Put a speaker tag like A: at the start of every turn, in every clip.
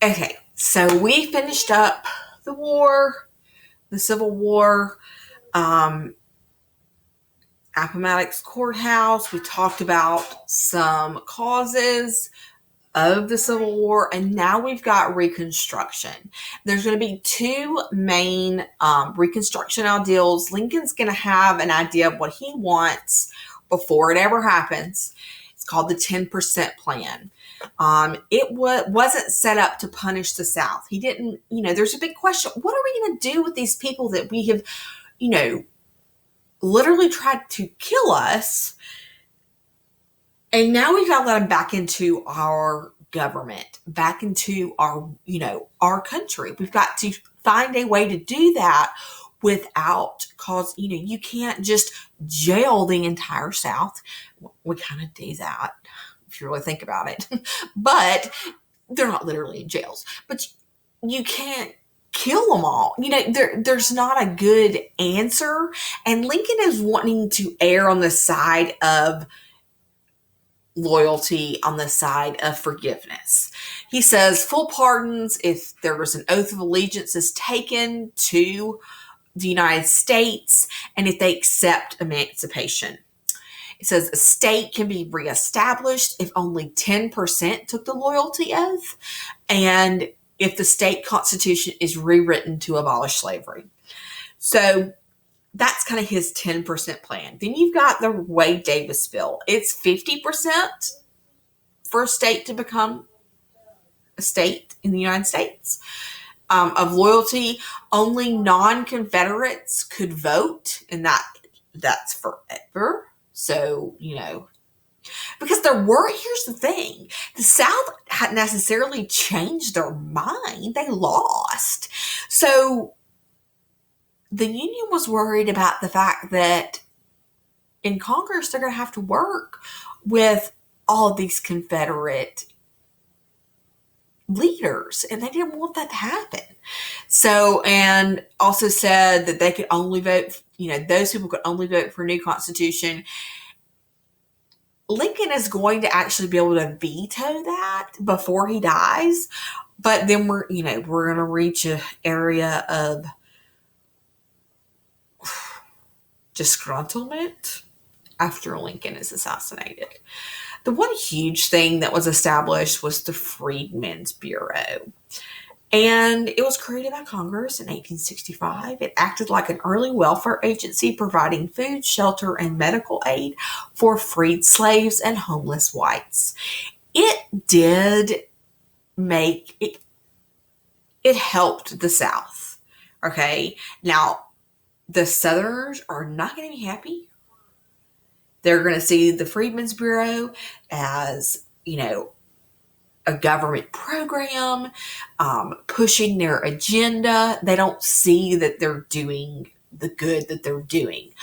A: Okay, so we finished up the war, the Civil War, um, Appomattox Courthouse. We talked about some causes of the Civil War, and now we've got Reconstruction. There's going to be two main Reconstruction ideals. Lincoln's going to have an idea of what he wants before it ever happens. It's called the 10% plan. It wasn't set up to punish the South. He didn't, there's a big question. What are we going to do with these people that we have, literally tried to kill us? And now we've got to let them back into our government, back into our country. We've got to find a way to do that without you can't just jail the entire South. We kind of do that if you really think about it, but they're not literally in jails, but you can't kill them all. There's not a good answer. And Lincoln is wanting to err on the side of loyalty, on the side of forgiveness. He says full pardons if there was an oath of allegiance is taken to the United States and if they accept emancipation. It says a state can be reestablished if only 10% took the loyalty oath and if the state constitution is rewritten to abolish slavery. So that's kind of his 10% plan. Then you've got the Wade Davis bill. It's 50% for a state to become a state in the United States. Of loyalty, only non-Confederates could vote, and that's forever. So, because here's the thing, the South hadn't necessarily changed their mind. They lost. So the Union was worried about the fact that in Congress, they're going to have to work with all of these Confederate leaders, and they didn't want that to happen. So, and also said that they could only vote, those people could only vote for a new constitution. Lincoln is going to actually be able to veto that before he dies, but then we're going to reach an area of disgruntlement after Lincoln is assassinated. The one huge thing that was established was the Freedmen's Bureau. And it was created by Congress in 1865. It acted like an early welfare agency providing food, shelter, and medical aid for freed slaves and homeless whites. It did make it, it helped the South. Okay. Now, the Southerners are not going to be happy. They're going to see the Freedmen's Bureau as, a government program, pushing their agenda. They don't see that they're doing the good that they're doing.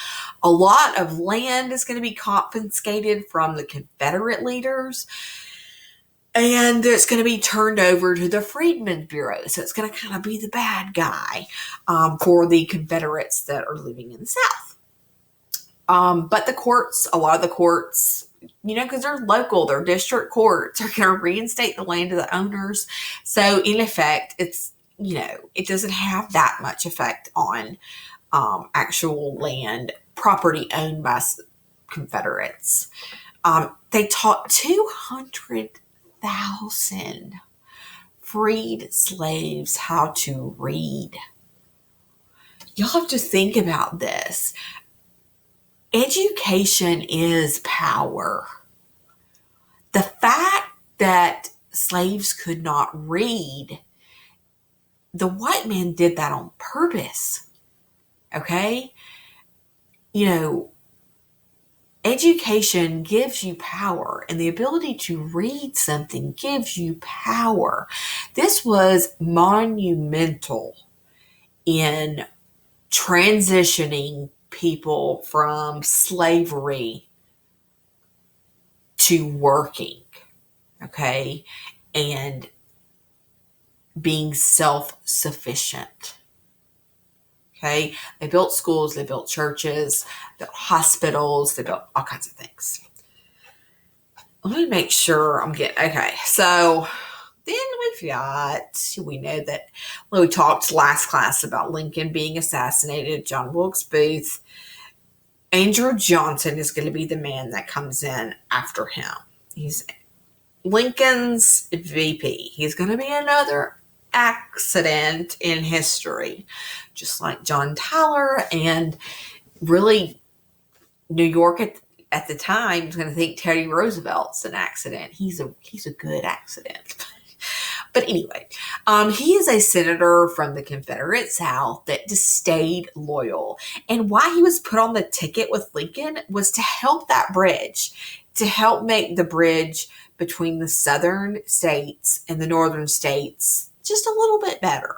A: A lot of land is going to be confiscated from the Confederate leaders, and it's going to be turned over to the Freedmen's Bureau. So it's going to kind of be the bad guy for the Confederates that are living in the South. But the courts, a lot of the courts, because they're local, they're district courts, are going to reinstate the land to the owners. So in effect, it's, it doesn't have that much effect on actual land property owned by Confederates. They taught 200,000 freed slaves how to read. Y'all have to think about this. Education is power. The fact that slaves could not read, the white man did that on purpose. Okay? Education gives you power, and the ability to read something gives you power. This was monumental in transitioning people from slavery to working, okay, and being self-sufficient. Okay, they built schools, they built churches, they built hospitals, they built all kinds of things. Let me make sure I'm getting, okay, so then we caveat. We know that when we talked last class about Lincoln being assassinated, John Wilkes Booth, Andrew Johnson is going to be the man that comes in after him. He's Lincoln's VP. He's going to be another accident in history, just like John Tyler. And really, New York at the time is going to think Teddy Roosevelt's an accident. He's a good accident. But anyway, he is a senator from the Confederate South that just stayed loyal. And why he was put on the ticket with Lincoln was to help that bridge, to help make the bridge between the southern states and the northern states just a little bit better.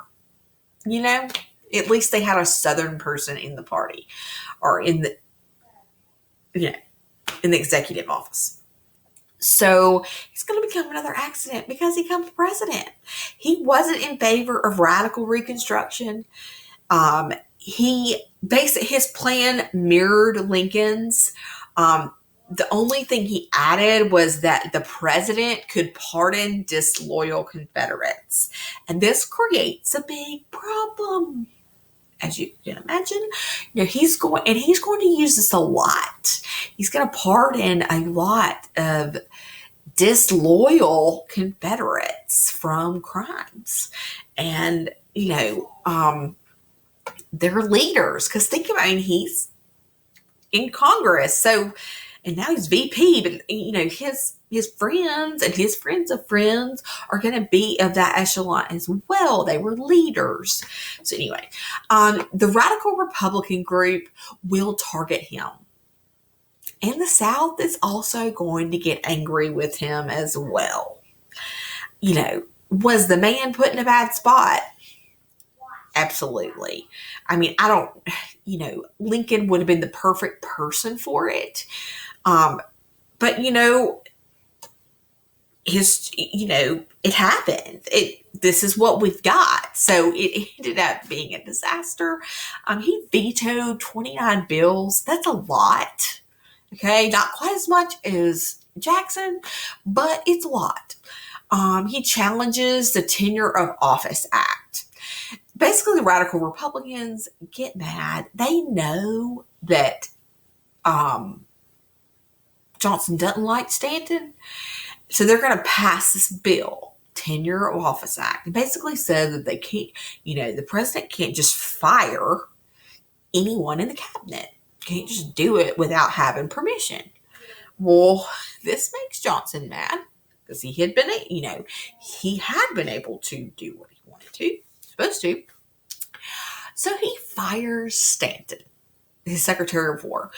A: You know, at least they had a southern person in the party or in the executive office. So he's going to become another accident because he becomes president. He wasn't in favor of radical Reconstruction. His plan mirrored Lincoln's. The only thing he added was that the president could pardon disloyal Confederates. And this creates a big problem. As you can imagine, he's going to use this a lot. He's going to pardon a lot of disloyal Confederates from crimes. And, they're leaders. Because think about it, he's in Congress. So, and now he's VP, but, his friends and his friends of friends are going to be of that echelon as well. They were leaders. So anyway, the radical Republican group will target him. And the South is also going to get angry with him as well. Was the man put in a bad spot? Absolutely. I mean, Lincoln would have been the perfect person for it. But, it happened. This is what we've got. So it ended up being a disaster. He vetoed 29 bills. That's a lot. Okay. Not quite as much as Jackson, but it's a lot. He challenges the Tenure of Office Act. Basically, the radical Republicans get mad. They know that, Johnson doesn't like Stanton. So they're going to pass this bill, Tenure of Office Act. It basically says that they can't, the president can't just fire anyone in the cabinet. Can't just do it without having permission. Well, this makes Johnson mad because he had been able to do what he wanted to, supposed to. So he fires Stanton, his Secretary of War.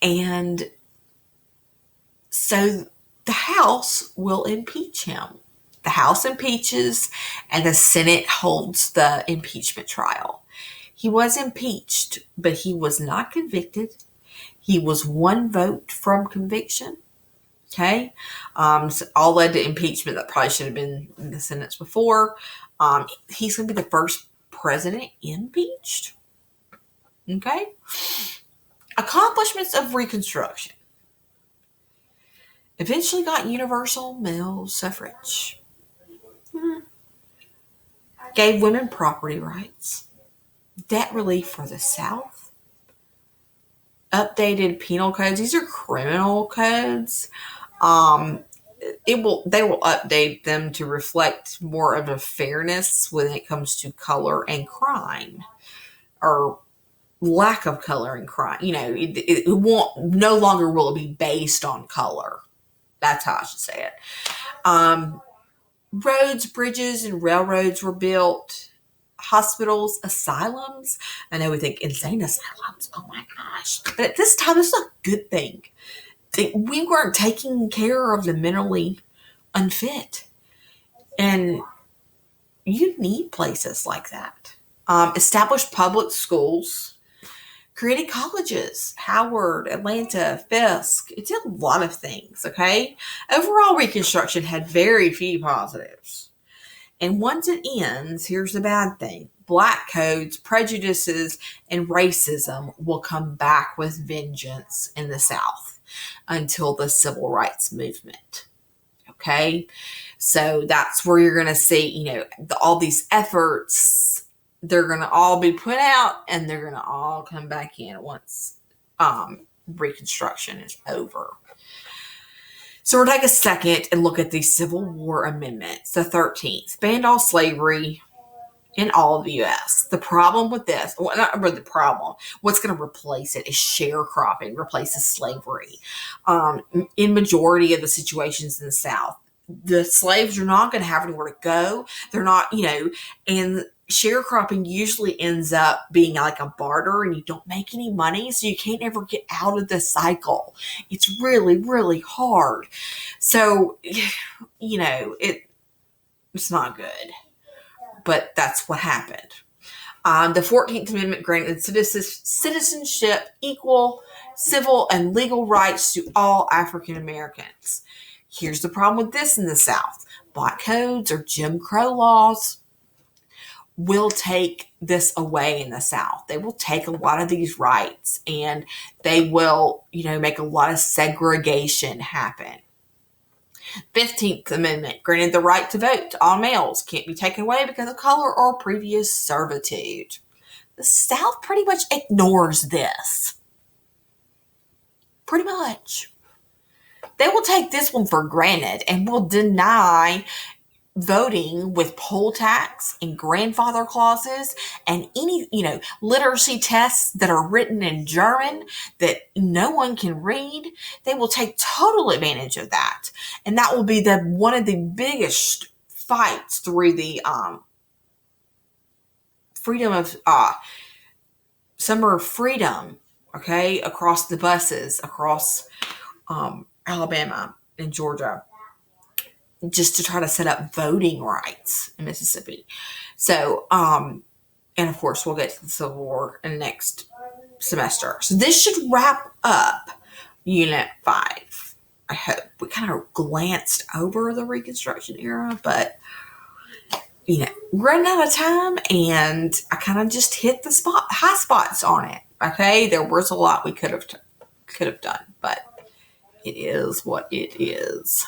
A: And so the House will impeach him. The House impeaches and the Senate holds the impeachment trial. He was impeached, but he was not convicted. He was one vote from conviction. Okay. So all led to impeachment that probably should have been in the sentence before. He's going to be the first president impeached. Okay. Accomplishments of Reconstruction. Eventually got universal male suffrage. Gave women property rights. Debt relief for the South. Updated penal codes. These are criminal codes. They will update them to reflect more of a fairness when it comes to color and crime, or lack of color and crime. It won't, no longer will it be based on color. That's how I should say it. Roads, bridges, and railroads were built. Hospitals, asylums. I know we think insane asylums. Oh my gosh. But at this time, it's a good thing. We weren't taking care of the mentally unfit. And you need places like that. Established public schools. Created colleges, Howard, Atlanta, Fisk. It did a lot of things, okay? Overall, Reconstruction had very few positives. And once it ends, here's the bad thing. Black codes, prejudices, and racism will come back with vengeance in the South until the Civil Rights Movement, okay? So that's where you're going to see, all these efforts, they're going to all be put out and they're going to all come back in once Reconstruction is over. So we'll take a second and look at the Civil War amendments. The 13th, banned all slavery in all of the U.S. The problem with this, well, not really the problem, what's going to replace it is sharecropping, replaces slavery. In majority of the situations in the South, the slaves are not going to have anywhere to go. They're not, and sharecropping usually ends up being like a barter and you don't make any money, so you can't ever get out of the cycle. It's really, really hard. So, it's not good. But that's what happened. The 14th Amendment granted citizenship, equal civil and legal rights to all African Americans. Here's the problem with this in the South. Black codes or Jim Crow laws will take this away in the South. They will take a lot of these rights and they will, make a lot of segregation happen. 15th Amendment granted the right to vote to all males. Can't be taken away because of color or previous servitude. The South pretty much ignores this. Pretty much. They will take this one for granted and will deny voting with poll tax and grandfather clauses and any, literacy tests that are written in German that no one can read. They will take total advantage of that. And that will be one of the biggest fights through the freedom of summer freedom, okay, across the buses, across Alabama and Georgia, just to try to set up voting rights in Mississippi. So, and of course, we'll get to the Civil War in the next semester. So this should wrap up Unit 5. I hope we kind of glanced over the Reconstruction era, but, we're running out of time, and I kind of just hit the high spots on it. Okay, there was a lot we could have done, but it is what it is.